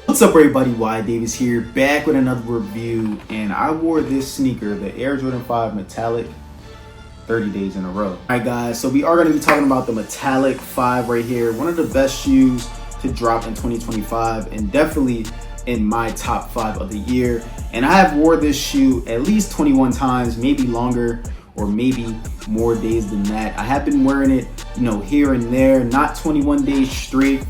What's up everybody, whydavis here, back with another review, and I wore this sneaker, the Air Jordan 5 Metallic, 30 days in a row. Alright guys, so we are going to be talking about the Metallic 5 right here, one of the best shoes to drop in 2025 and definitely in my top 5 of the year. And I have wore this shoe at least 21 times, maybe longer or maybe more days than that. I have been wearing it, here and there, not 21 days straight,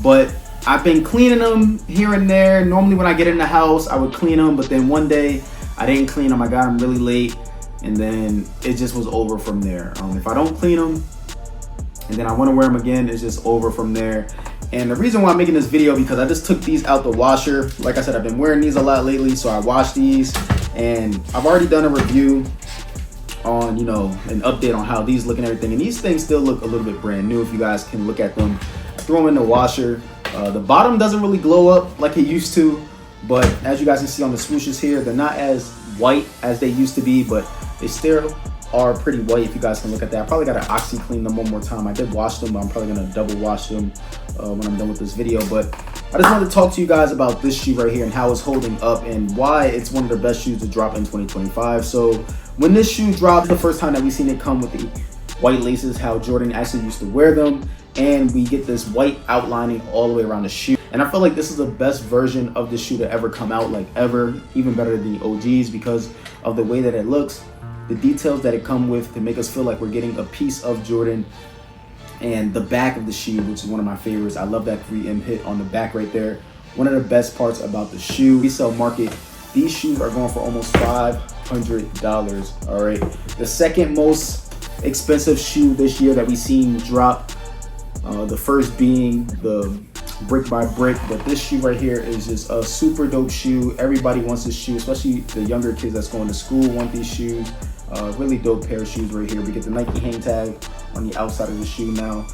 but I've been cleaning them here and there. Normally when I get in the house, I would clean them, but then one day I didn't clean them. I got them really late, and then it just was over from there. If I don't clean them and then I want to wear them again, it's just over from there. And the reason why I'm making this video, because I just took these out the washer. Like I said, I've been wearing these a lot lately, so I washed these, and I've already done a review on, an update on how these look and everything. And these things still look a little bit brand new if you guys can look at them. I threw them in the washer. The bottom doesn't really glow up like it used to, but as you guys can see on the swooshes here, they're not as white as they used to be, but they still are pretty white if you guys can look at that. I probably got to oxy clean them one more time. I did wash them, but I'm probably going to double wash them when I'm done with this video. But I just wanted to talk to you guys about this shoe right here and how it's holding up and why it's one of the best shoes to drop in 2025. So when this shoe dropped, the first time that we seen it come with the white laces, how Jordan actually used to wear them, and we get this white outlining all the way around the shoe. And I feel like this is the best version of the shoe to ever come out, like ever, even better than the OGs, because of the way that it looks, the details that it come with to make us feel like we're getting a piece of Jordan, and the back of the shoe, which is one of my favorites. I love that 3M hit on the back right there. One of the best parts about the shoe. Resale market, these shoes are going for almost $500. All right, the second most expensive shoe this year that we seen drop. The first being the Brick by Brick, but this shoe right here is just a super dope shoe. Everybody wants this shoe, especially the younger kids that's going to school want these shoes. Really dope pair of shoes right here. We get the Nike hang tag on the outside of the shoe now.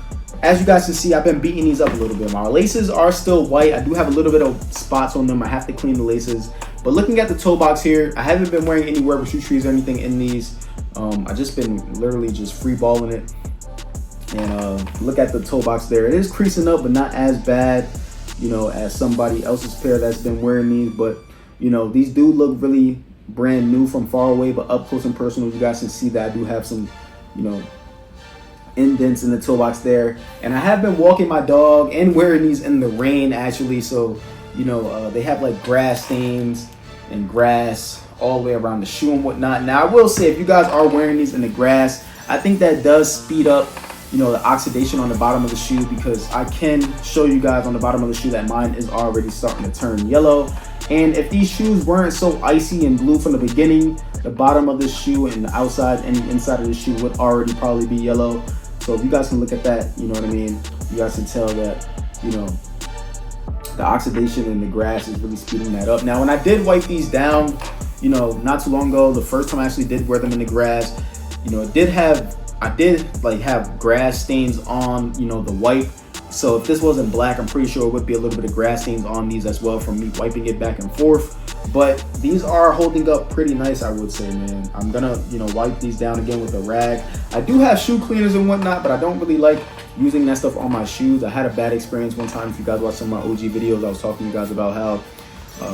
As you guys can see, I've been beating these up a little bit. My laces are still white. I do have a little bit of spots on them. I have to clean the laces. But looking at the toe box here, I haven't been wearing any rubber shoe trees or anything in these. I just been literally just free balling it. And look at the toe box there. It is creasing up, but not as bad, as somebody else's pair that's been wearing these. But, these do look really brand new from far away, but up close and personal, you guys can see that I do have some, indents in the toe box there. And I have been walking my dog and wearing these in the rain, actually. So, they have like grass stains and grass all the way around the shoe and whatnot. Now, I will say, if you guys are wearing these in the grass, I think that does speed up the oxidation on the bottom of the shoe, because I can show you guys on the bottom of the shoe that mine is already starting to turn yellow. And if these shoes weren't so icy and blue from the beginning, the bottom of the shoe and the outside and the inside of the shoe would already probably be yellow. So if you guys can look at that, you know what I mean, you guys can tell that, the oxidation in the grass is really speeding that up. Now, when I did wipe these down, not too long ago, the first time I actually did wear them in the grass, I did have grass stains on, the white. So if this wasn't black, I'm pretty sure it would be a little bit of grass stains on these as well from me wiping it back and forth. But these are holding up pretty nice, I would say, man. I'm gonna, wipe these down again with a rag. I do have shoe cleaners and whatnot, but I don't really like using that stuff on my shoes. I had a bad experience one time. If you guys watch some of my OG videos, I was talking to you guys about how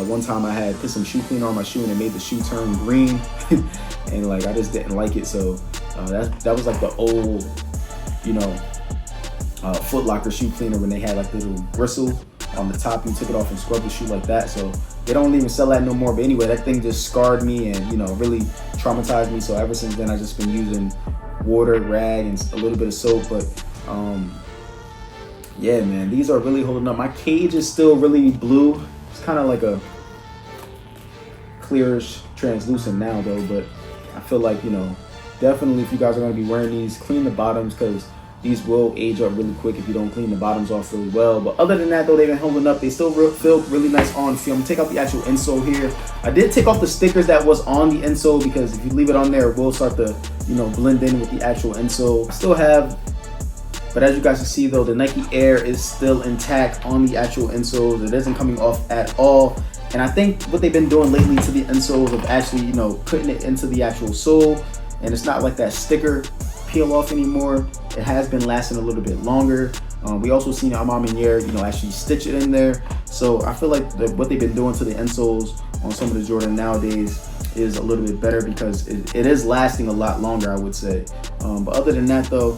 one time I had put some shoe cleaner on my shoe and it made the shoe turn green. And I just didn't like it. So that was like the old, Foot Locker shoe cleaner when they had like the little bristle on the top. You took it off and scrubbed the shoe like that. So they don't even sell that no more. But anyway, that thing just scarred me and, really traumatized me. So ever since then, I've just been using water, rag, and a little bit of soap. But yeah, man, these are really holding up. My cage is still really blue. It's kind of like a clearish translucent now though. But I feel like, definitely if you guys are going to be wearing these, clean the bottoms, because these will age up really quick if you don't clean the bottoms off really well. But other than that though, they've been holding up. They still feel really nice on feel. I'm gonna take out the actual insole here. I did take off the stickers that was on the insole, because if you leave it on there, it will start to blend in with the actual insole. I still have, but as you guys can see though, the Nike Air is still intact on the actual insoles. It isn't coming off at all. And I think what they've been doing lately to the insoles of actually putting it into the actual sole, and it's not like that sticker peel off anymore. It has been lasting a little bit longer. We also seen Armand Meniere, actually stitch it in there. So I feel like what they've been doing to the insoles on some of the Jordan nowadays is a little bit better, because it is lasting a lot longer, I would say. But other than that though,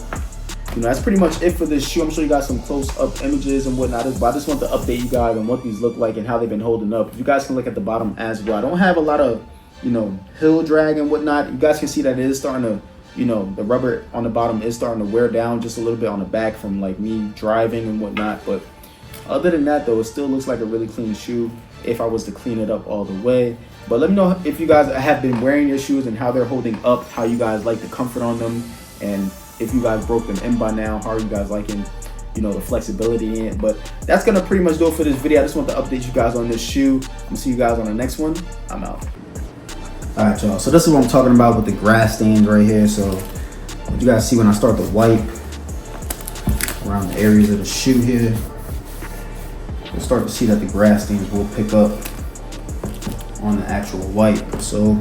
you know, that's pretty much it for this shoe. I'm sure you got some close-up images and whatnot, but I just want to update you guys on what these look like and how they've been holding up. You guys can look at the bottom as well. I don't have a lot of, you know, heel drag and whatnot. You guys can see that it is starting to, you know, the rubber on the bottom is starting to wear down just a little bit on the back from like me driving and whatnot. But other than that though, it still looks like a really clean shoe if I was to clean it up all the way. But let me know if you guys have been wearing your shoes and how they're holding up, how you guys like the comfort on them, and if you guys broke them in by now, how are you guys liking, you know, the flexibility in it. But that's gonna pretty much do it for this video. I just want to update you guys on this shoe. I'm gonna see you guys on the next one. I'm out. All right, y'all, so this is what I'm talking about with the grass stains right here. So what you guys see when I start to wipe around the areas of the shoe here, you'll start to see that the grass stains will pick up on the actual wipe. So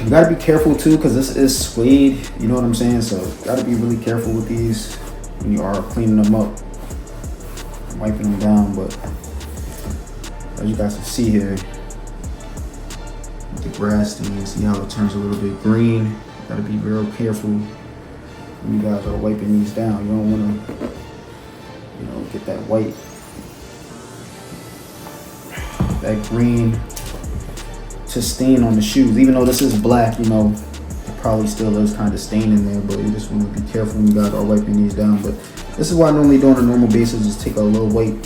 you gotta be careful too, because this is suede, you know what I'm saying? So you gotta be really careful with these when you are cleaning them up, wiping them down. But as you guys can see here, with the grass stain, see how it turns a little bit green. You gotta be real careful when you guys are wiping these down. You don't wanna, you know, get that white, that green to stain on the shoes. Even though this is black, you know, it probably still is kind of stain in there, but you just want to be careful when you guys are wiping these down. But this is what I normally do on a normal basis, is take a little wipe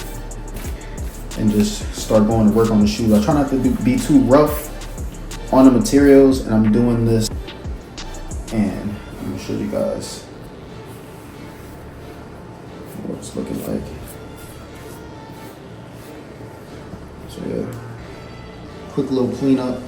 and just start going to work on the shoes. I try not to be too rough on the materials, and I'm doing this, and let me show you guys what it's looking like. So yeah, quick little cleanup.